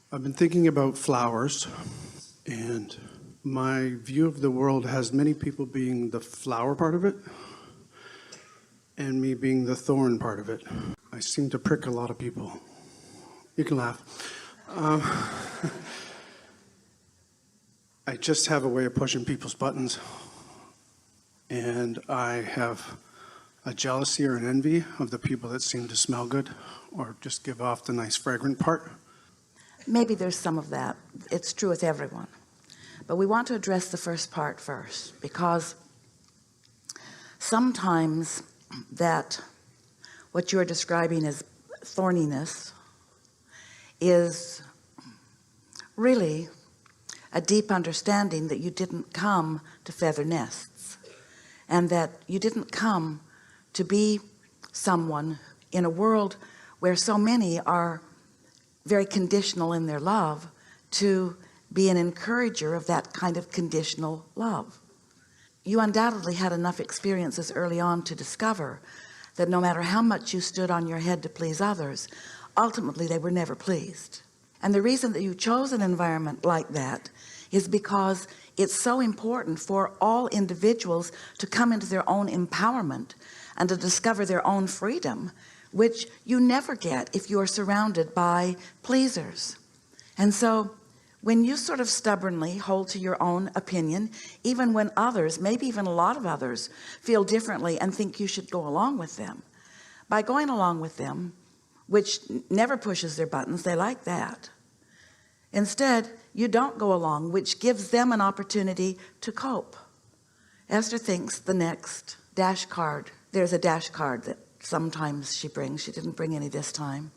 I've been thinking about flowers, and my view of the world has many people being the flower part of it, and me being the thorn part of it. I seem to prick a lot of people. You can laugh. I just have a way of pushing people's buttons, and I have a jealousy or an envy of the people that seem to smell good or just give off the nice fragrant part. Maybe there's some of that. It's true with everyone. But we want to address the first part first, because sometimes that what you're describing as thorniness is really a deep understanding that you didn't come to feather nests, and that you didn't come to be someone in a world where so many are very conditional in their love, to be an encourager of that kind of conditional love. You undoubtedly had enough experiences early on to discover that no matter how much you stood on your head to please others, ultimately they were never pleased. And the reason that you chose an environment like that is because it's so important for all individuals to come into their own empowerment and to discover their own freedom, which you never get if you are surrounded by pleasers. And so when you sort of stubbornly hold to your own opinion, even when others, maybe even a lot of others, feel differently and think you should go along with them, by going along with them, which never pushes their buttons, they like that. Instead, you don't go along, which gives them an opportunity to cope. Esther thinks the next dash card, there's a dash card that sometimes she brings, she didn't bring any this time,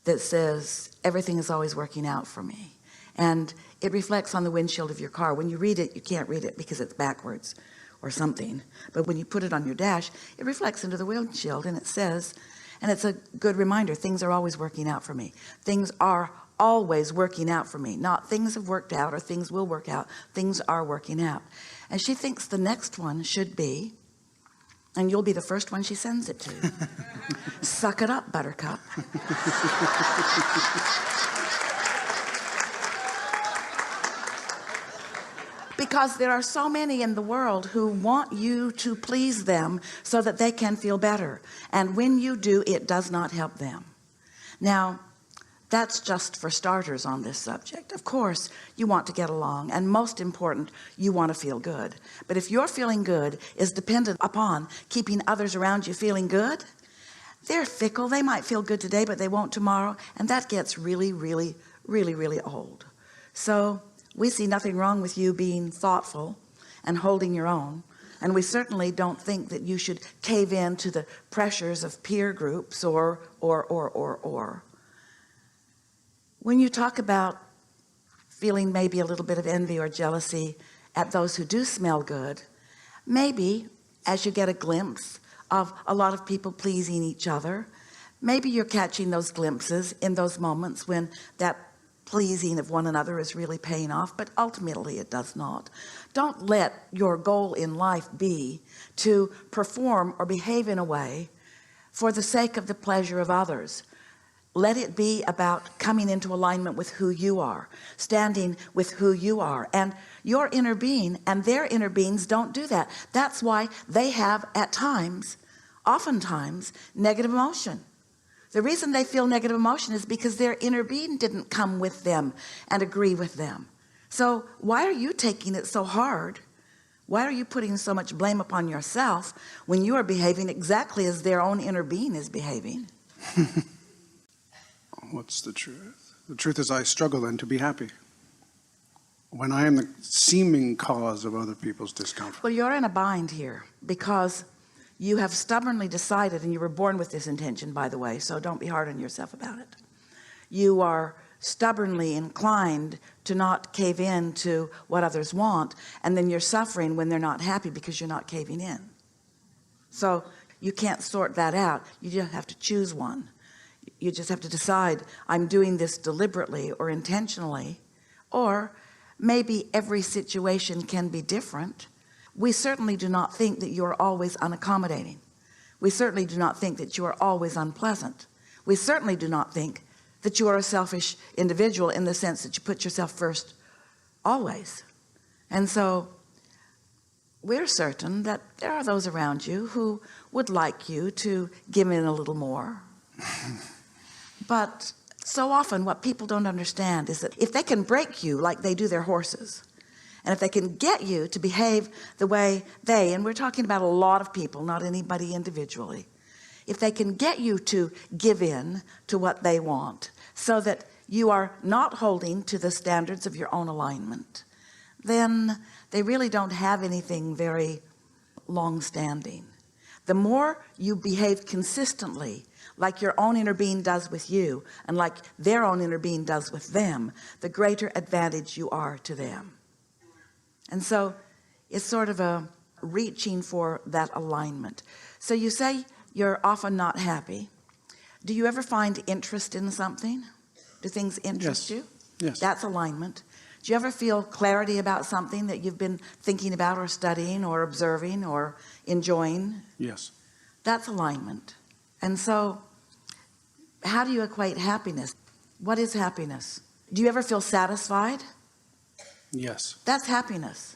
that says everything is always working out for me, and it reflects on the windshield of your car. When you read it, you can't read it because it's backwards or something, but when you put it on your dash, it reflects into the windshield, and it says, and it's a good reminder, things are always working out for me. Things are always working out for me, not things have worked out or things will work out. Things are working out. And she thinks the next one should be, and you'll be the first one she sends it to, suck it up, buttercup. Because there are so many in the world who want you to please them so that they can feel better, and when you do, it does not help them. Now that's just for starters on this subject. Of course you want to get along, and most important, you want to feel good. But if your feeling good is dependent upon keeping others around you feeling good, they're fickle. They might feel good today, but they won't tomorrow, and that gets really old. So we see nothing wrong with you being thoughtful and holding your own, and we certainly don't think that you should cave in to the pressures of peer groups or. When you talk about feeling maybe a little bit of envy or jealousy at those who do smell good, maybe as you get a glimpse of a lot of people pleasing each other, maybe you're catching those glimpses in those moments when that pleasing of one another is really paying off, but ultimately it does not. Don't let your goal in life be to perform or behave in a way for the sake of the pleasure of others. Let it be about coming into alignment with who you are, standing with who you are, and your inner being and their inner beings don't do that. That's why they have at times, oftentimes, negative emotion. The reason they feel negative emotion is because their inner being didn't come with them and agree with them. So why are you taking it so hard? Why are you putting so much blame upon yourself when you are behaving exactly as their own inner being is behaving? What's the truth? The truth is I struggle then to be happy when I am the seeming cause of other people's discomfort. Well, you're in a bind here because you have stubbornly decided, and you were born with this intention, by the way, so don't be hard on yourself about it. You are stubbornly inclined to not cave in to what others want, and then you're suffering when they're not happy because you're not caving in. So you can't sort that out. You just have to choose one. You just have to decide, I'm doing this deliberately or intentionally, or maybe every situation can be different. We certainly do not think that you're always unaccommodating. We certainly do not think that you are always unpleasant. We certainly do not think that you are a selfish individual in the sense that you put yourself first always. And so we're certain that there are those around you who would like you to give in a little more. But so often what people don't understand is that if they can break you like they do their horses, and if they can get you to behave the way they, and we're talking about a lot of people, not anybody individually, if they can get you to give in to what they want so that you are not holding to the standards of your own alignment, then they really don't have anything very long-standing. The more you behave consistently like your own inner being does with you and like their own inner being does with them, the greater advantage you are to them. And so it's sort of a reaching for that alignment. So you say you're often not happy. Do you ever find interest in something? Do things interest you? Yes. That's alignment. Do you ever feel clarity about something that you've been thinking about or studying or observing or enjoying? Yes. That's alignment. And so how do you equate happiness? What is happiness? Do you ever feel satisfied? Yes. That's happiness.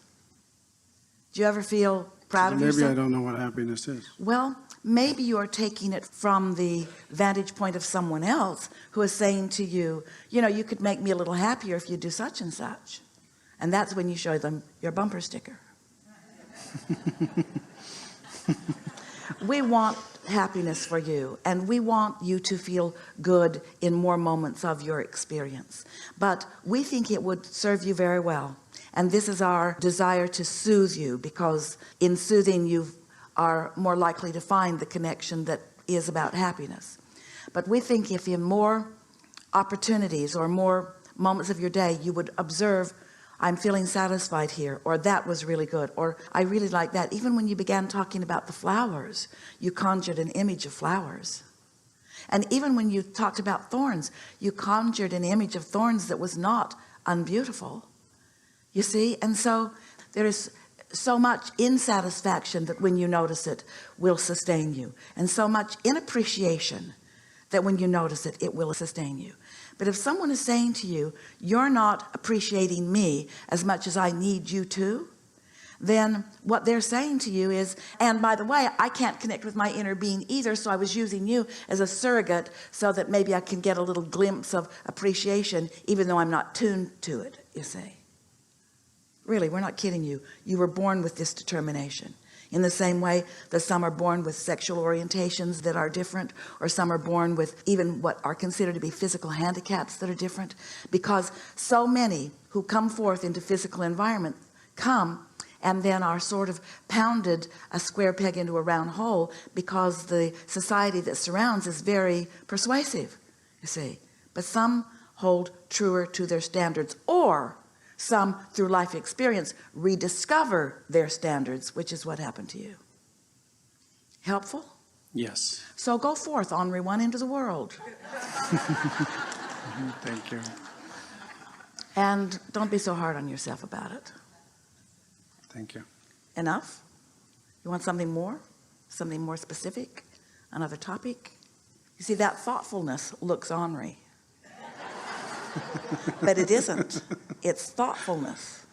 Do you ever feel proud of Maybe yourself? I don't know what happiness is. Well, maybe you are taking it from the vantage point of someone else who is saying to you, you know, you could make me a little happier if you do such and such. And that's when you show them your bumper sticker. We want happiness for you, and we want you to feel good in more moments of your experience. But we think it would serve you very well. And this is our desire to soothe you, because in soothing you are more likely to find the connection that is about happiness. But we think if in more opportunities or more moments of your day you would observe, I'm feeling satisfied here, or that was really good, or I really like that. Even when you began talking about the flowers, you conjured an image of flowers. And even when you talked about thorns, you conjured an image of thorns that was not unbeautiful. You see? And so there is so much insatisfaction that when you notice it will sustain you, and so much inappreciation that when you notice it, it will sustain you. But if someone is saying to you, you're not appreciating me as much as I need you to, then what they're saying to you is, and by the way, I can't connect with my inner being either, so I was using you as a surrogate so that maybe I can get a little glimpse of appreciation even though I'm not tuned to it, you see. Really, we're not kidding you. You were born with this determination. In the same way that some are born with sexual orientations that are different, or some are born with even what are considered to be physical handicaps that are different, because so many who come forth into physical environment come and then are sort of pounded a square peg into a round hole because the society that surrounds is very persuasive, you see. But some hold truer to their standards, or some through life experience rediscover their standards, which is what happened to you. Helpful? Yes. So go forth, Henri, one into the world. Thank you. And don't be so hard on yourself about it. Thank you. Enough? You want something more? Something more specific? Another topic? You see, that thoughtfulness looks Henri. But it isn't. It's thoughtfulness.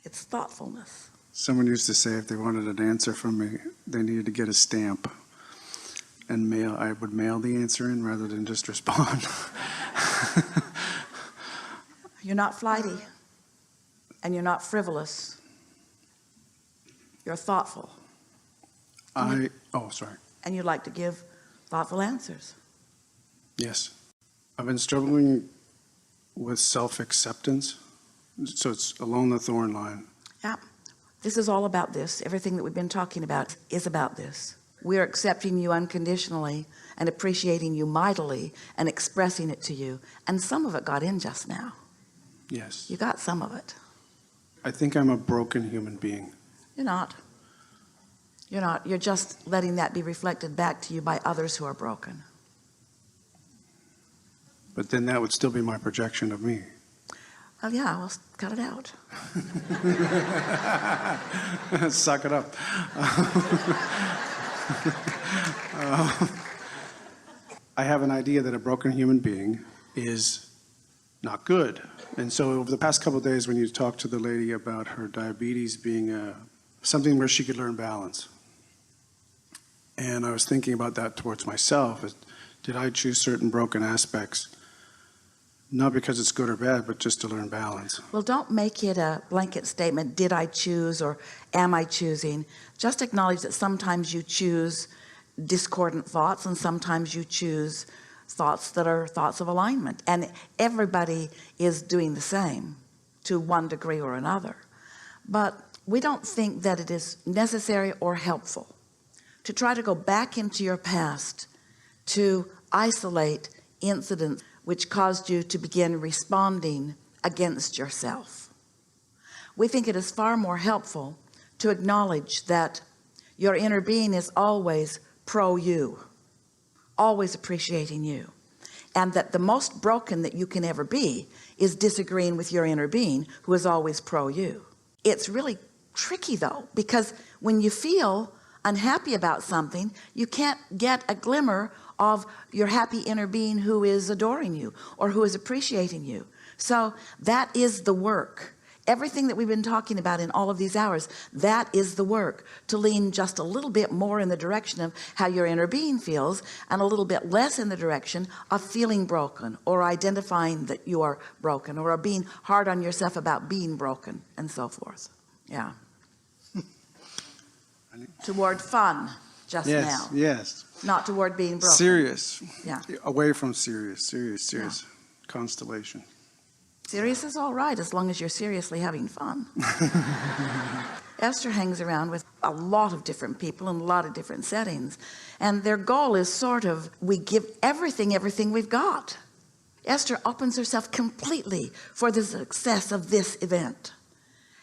It's thoughtfulness. Someone used to say if they wanted an answer from me, they needed to get a stamp and mail. I would mail the answer in rather than just respond. You're not flighty, and you're not frivolous. You're thoughtful. Sorry. And you like to give thoughtful answers. Yes. I've been struggling with self-acceptance. So it's along the thorn line. Yeah. This is all about this. Everything that we've been talking about is about this. We're accepting you unconditionally and appreciating you mightily and expressing it to you. And some of it got in just now. Yes. You got some of it. I think I'm a broken human being. You're not. You're not. You're just letting that be reflected back to you by others who are broken. But then that would still be my projection of me. Well, yeah, well, cut it out. Suck it up. I have an idea that a broken human being is not good. And so over the past couple of days, when you talked to the lady about her diabetes being something where she could learn balance, and I was thinking about that towards myself. Did I choose certain broken aspects, not because it's good or bad, but just to learn balance? Well, don't make it a blanket statement, did I choose or am I choosing? Just acknowledge that sometimes you choose discordant thoughts and sometimes you choose thoughts that are thoughts of alignment. And everybody is doing the same to one degree or another. But we don't think that it is necessary or helpful to try to go back into your past to isolate incidents which caused you to begin responding against yourself. We think it is far more helpful to acknowledge that your inner being is always pro you, always appreciating you, and that the most broken that you can ever be is disagreeing with your inner being who is always pro you. It's really tricky though, because when you feel unhappy about something, you can't get a glimmer of your happy inner being who is adoring you or who is appreciating you. So that is the work. Everything that we've been talking about in all of these hours, that is the work, to lean just a little bit more in the direction of how your inner being feels and a little bit less in the direction of feeling broken or identifying that you are broken or being hard on yourself about being broken and so forth. Yeah. Toward fun just now. Yes. Not toward being broken. Serious. Yeah. Away from serious. Constellation. Serious is all right as long as you're seriously having fun. Esther hangs around with a lot of different people in a lot of different settings, and their goal is sort of, we give everything we've got. Esther opens herself completely for the success of this event.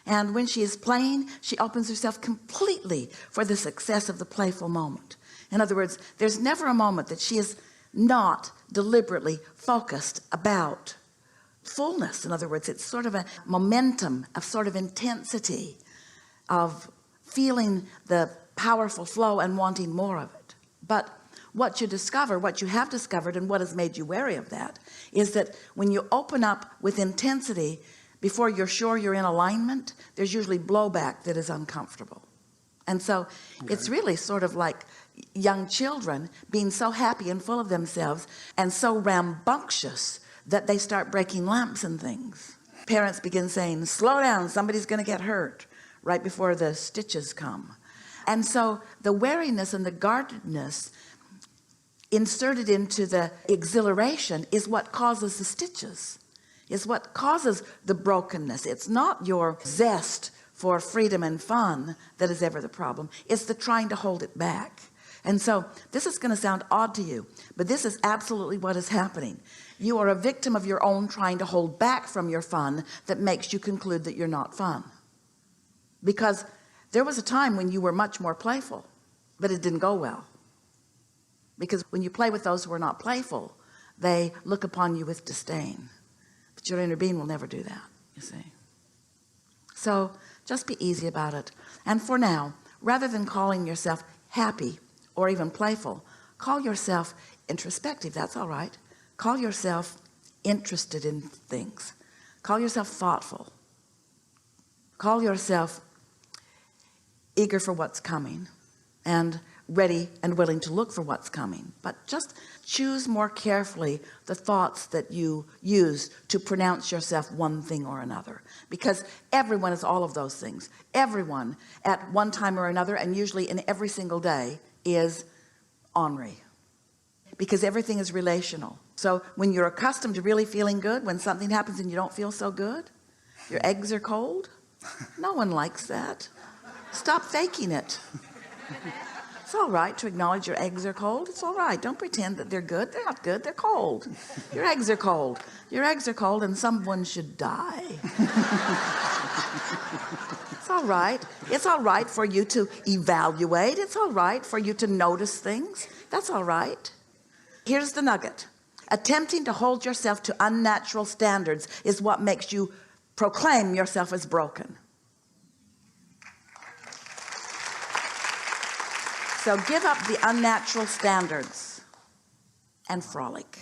And when she is playing, she opens herself completely for the success of the playful moment. In other words, there's never a moment that she is not deliberately focused about fullness. In other words, it's sort of a momentum, a sort of intensity of feeling the powerful flow and wanting more of it. But what you discover, what you have discovered, and what has made you wary of that, is that when you open up with intensity before you're sure you're in alignment, there's usually blowback that is uncomfortable. And so it's really sort of like young children being so happy and full of themselves and so rambunctious that they start breaking lamps and things. Parents begin saying, slow down, somebody's going to get hurt, right before the stitches come. And so the wariness and the guardedness inserted into the exhilaration is what causes the stitches, is what causes the brokenness. It's not your zest for freedom and fun that is ever the problem. It's the trying to hold it back. And so this is going to sound odd to you, but this is absolutely what is happening. You are a victim of your own trying to hold back from your fun that makes you conclude that you're not fun. Because there was a time when you were much more playful, but it didn't go well. Because when you play with those who are not playful, they look upon you with disdain. But your inner being will never do that, you see. So just be easy about it. And for now, rather than calling yourself happy or even playful, call yourself introspective. That's all right. Call yourself interested in things. Call yourself thoughtful. Call yourself eager for what's coming and ready and willing to look for what's coming. But just choose more carefully the thoughts that you use to pronounce yourself one thing or another, because everyone is all of those things. Everyone at one time or another, and usually in every single day, is ornery, because everything is relational. So when you're accustomed to really feeling good, when something happens and you don't feel so good, your eggs are cold. No one likes that. Stop faking it. It's all right to acknowledge your eggs are cold. It's all right. Don't pretend that they're good. They're not good. They're cold. Your eggs are cold. Your eggs are cold, and someone should die. It's all right. It's all right for you to evaluate. It's all right for you to notice things. That's all right. Here's the nugget. Attempting to hold yourself to unnatural standards is what makes you proclaim yourself as broken. So give up the unnatural standards and frolic.